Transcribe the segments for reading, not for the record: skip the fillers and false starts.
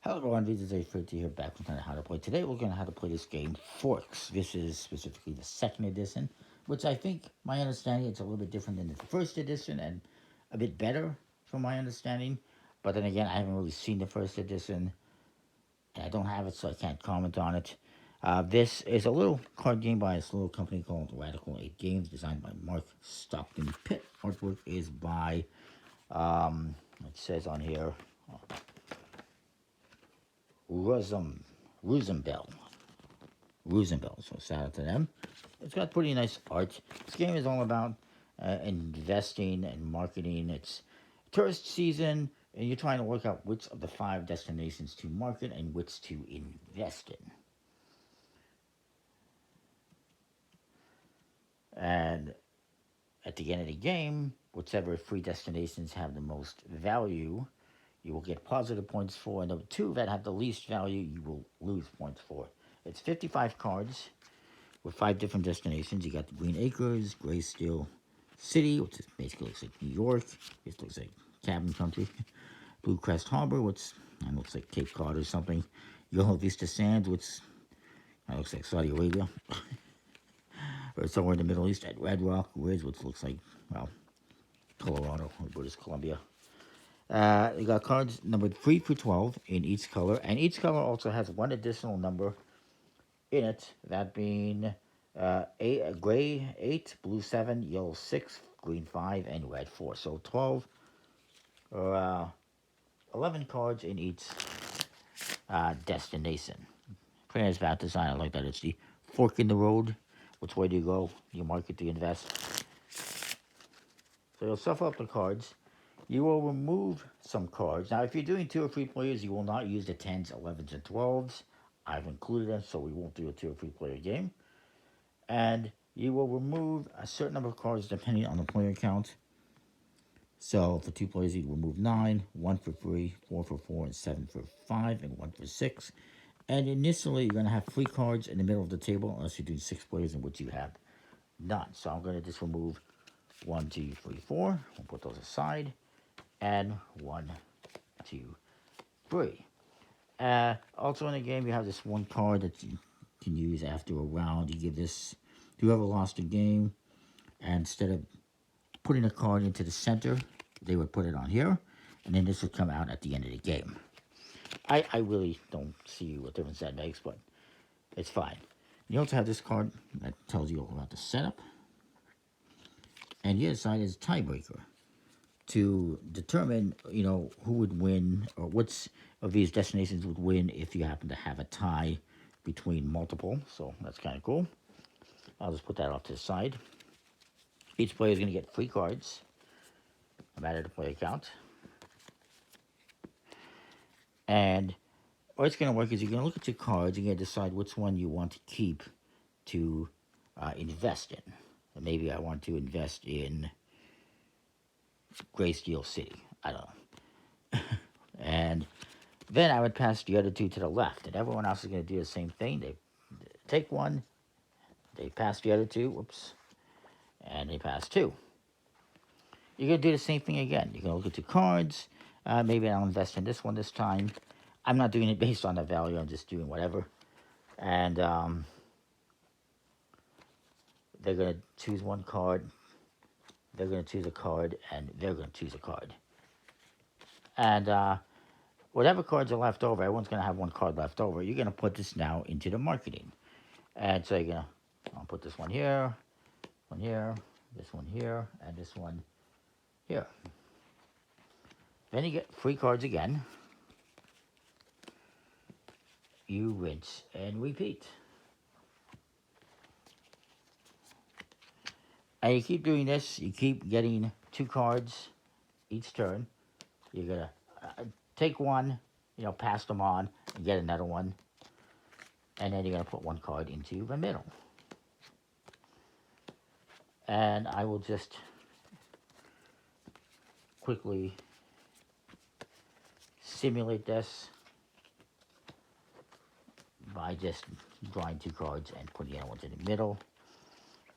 Hello everyone, this is A30 here back with how to play. Today we're going to how to play this game, Forks. This is specifically the second edition, which I think, my understanding, it's a little bit different than the first edition and a bit better from my understanding. But then again, I haven't really seen the first edition, and I don't have it, so I can't comment on it. This is a little card game by this little company called Radical 8 Games, designed by Mark Stockton Pitt. Artwork is by, it says on here, Rosenbell. So shout out to them. It's got pretty nice art. This game is all about investing and marketing. It's tourist season, and you're trying to work out which of the 5 destinations to market and which to invest in. And at the end of the game, whichever 3 destinations have the most value, you will get positive points for, and the 2 that have the least value, you will lose points for. It's 55 cards with 5 different destinations. You got the Green Acres, Graysteel City, which is basically looks like New York. This looks like Cabin Country. Blue Crest Harbor, which looks like Cape Cod or something. Yellow Vista Sands, which looks like Saudi Arabia. Or somewhere in the Middle East. At Red Rock Ridge, which looks like, well, Colorado or British Columbia. You got cards numbered 3 through 12 in each color, and each color also has 1 additional number in it, that being gray 8, blue 7, yellow 6, green 5, and red 4. So 12 or 11 cards in each destination. Pretty nice about design. I like that. It's the fork in the road. Which way do you go? You market to invest. So you'll shuffle up the cards. You will remove some cards. Now, if you're doing 2 or 3 players, you will not use the 10s, 11s, and 12s. I've included them, so we won't do a 2 or 3 player game. And you will remove a certain number of cards depending on the player count. So for 2 players, you remove 9, 1 for 3, 4 for 4, and 7 for 5, and 1 for 6. And initially, you're going to have 3 cards in the middle of the table, unless you're doing 6 players in which you have none. So I'm going to just remove 1, 2, 3, 4. We'll put those aside. And 1, 2, 3. Also in the game, you have this 1 card that you can use after a round. You give this to whoever lost a game, and instead of putting a card into the center, they would put it on here, and then this would come out at the end of the game. I really don't see what difference that makes, but it's fine. You also have this card that tells you about the setup, and the other side is tiebreaker, to determine, who would win or which of these destinations would win if you happen to have a tie between multiple. So that's kind of cool. I'll just put that off to the side. Each player is going to get 3 cards, no matter the player count. And what it's going to work is you're going to look at your cards and you're going to decide which one you want to keep to invest in. And maybe I want to invest in Graysteel City. I don't know. And then I would pass the other 2 to the left. And everyone else is going to do the same thing. They take 1. They pass the other 2. Whoops. And they pass 2. You're going to do the same thing again. You're going to look at 2 cards. Maybe I'll invest in this one this time. I'm not doing it based on the value. I'm just doing whatever. And they're going to choose 1 card. They're going to choose a card, and they're going to choose a card. And whatever cards are left over, everyone's going to have 1 card left over. You're going to put this now into the marketing. And so you're going to, I'll put this one here, this one here, and this one here. Then you get 3 cards again. You rinse and repeat. And you keep doing this. You keep getting 2 cards each turn. You're going to take 1, pass them on, and get another one. And then you're going to put 1 card into the middle. And I will just quickly simulate this by just drawing 2 cards and putting the other ones in the middle.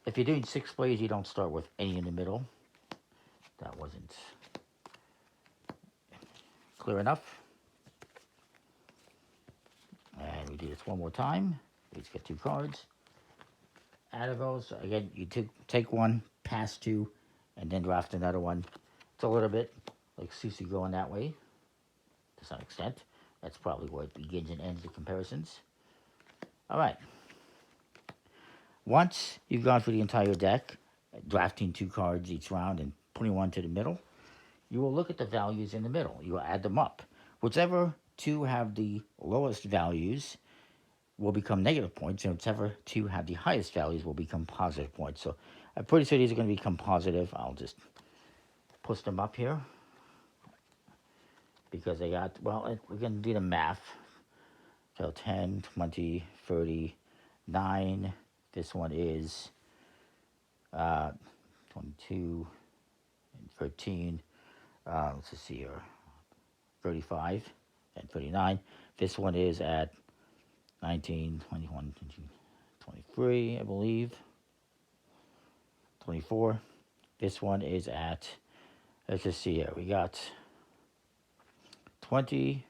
If you're doing 6 players, you don't start with any in the middle. That wasn't clear enough. do this one more time. Let's get 2 cards. Out of those, again, you take one, pass 2, and then draft another one. It's a little bit like Susie going that way, to some extent. That's probably where it begins and ends the comparisons. All right. Once you've gone through the entire deck, drafting 2 cards each round and putting one to the middle, you will look at the values in the middle. You will add them up. Whichever 2 have the lowest values will become negative points, and whichever 2 have the highest values will become positive points. So I'm pretty sure these are going to become positive. I'll just push them up here because they got, well, we're going to do the math. So 10, 20, 30, 9. This one is 22 and 13. Let's just see here. 35 and 39. This one is at 19, 21, 22, 23, I believe. 24. This one is at, let's just see here. We got 20,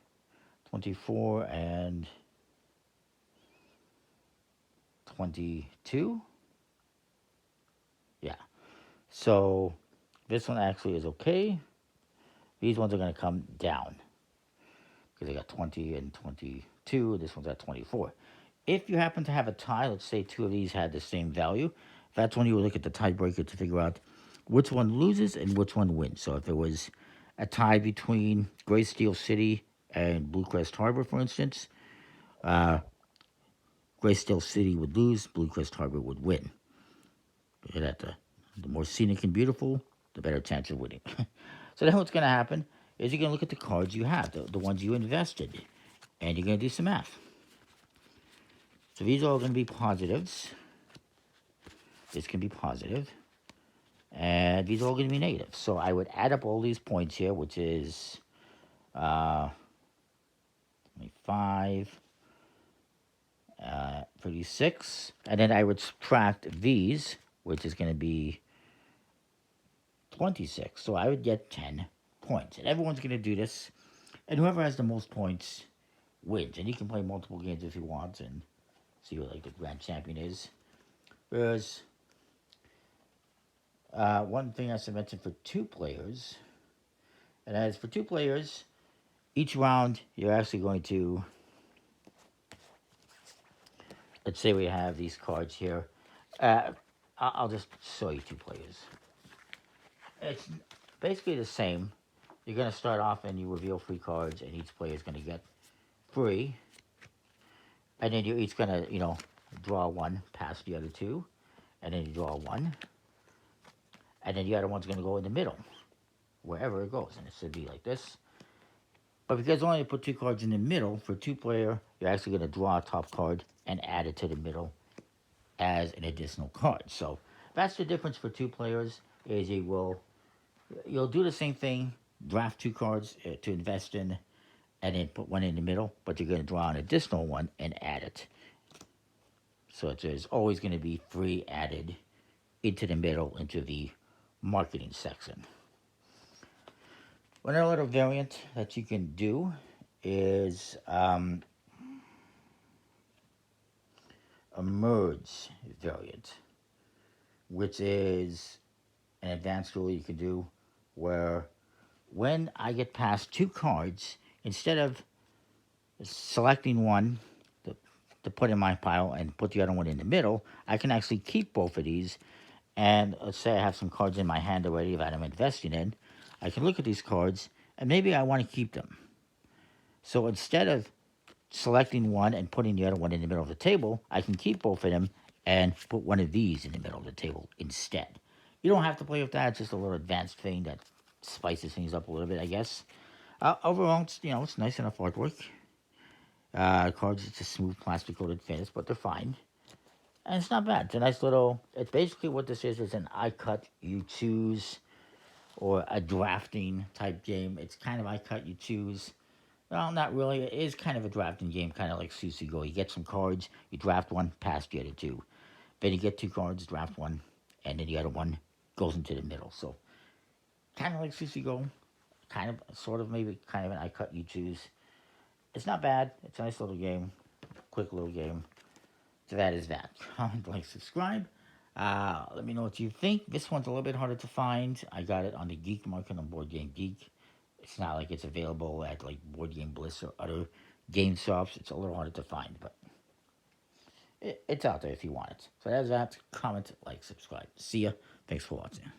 24, and 22. Yeah. So this one actually is okay. These ones are going to come down because they got 20 and 22. This one's at 24. If you happen to have a tie, let's say 2 of these had the same value, that's when you would look at the tiebreaker to figure out which one loses and which one wins. So if it was a tie between Gray Steel City and Blue Crest Harbor, for instance, Gray Steel City would lose, Blue Crest Harbor would win. The more scenic and beautiful, the better chance of winning. So then what's going to happen is you're going to look at the cards you have, the ones you invested, and you're going to do some math. So these are all going to be positives. This can be positive. And these are all going to be negative. So I would add up all these points here, which is 25, 36. And then I would subtract these, which is going to be 26. So I would get 10 points. And everyone's going to do this. And whoever has the most points wins. And you can play multiple games if you want and see what like the grand champion is. Whereas one thing I should mention for 2 players, and as for 2 players, each round you're actually going to, let's say we have these cards here. I'll just show you 2 players. It's basically the same. You're going to start off and you reveal 3 cards, and each player is going to get 3. And then you're each going to, draw 1 past the other 2. And then you draw 1. And then the other one's going to go in the middle, wherever it goes. And it should be like this. But because only put 2 cards in the middle, for 2 player, you're actually going to draw a top card and add it to the middle as an additional card. So that's the difference for 2 players, is you'll do the same thing, draft 2 cards to invest in, and then put 1 in the middle, but you're going to draw an additional one and add it. So there's always going to be 3 added into the middle, into the marketing section. Another little variant that you can do is a merge variant, which is an advanced rule you can do where when I get past 2 cards, instead of selecting one to put in my pile and put the other one in the middle, I can actually keep both of these. And let's say I have some cards in my hand already that I'm investing in. I can look at these cards, and maybe I want to keep them. So instead of selecting one and putting the other one in the middle of the table, I can keep both of them and put one of these in the middle of the table instead. You don't have to play with that. It's just a little advanced thing that spices things up a little bit, I guess. Overall, it's nice enough artwork. Cards, it's a smooth plastic coated finish, but they're fine. And it's not bad. It's a nice little, it's basically what this is an I cut, you choose, or a drafting type game. It's kind of I cut, you choose. Well, not really. It is kind of a drafting game, kind of like Susie Go. You get some cards, you draft one, pass the other 2. Then you get 2 cards, draft one, and then the other one goes into the middle. So, kind of like Susie Go. Kind of, sort of, maybe kind of an I cut, you choose. It's not bad. It's a nice little game. quick little game. So that is that. Comment, like, subscribe. Let me know what you think. This one's a little bit harder to find. I got it on the Geek market on Board Game Geek. It's not like it's available at like Board Game Bliss or other game shops. It's a little harder to find, but it's out there if you want it. So that's that. Comment, like, subscribe. See ya. Thanks for watching.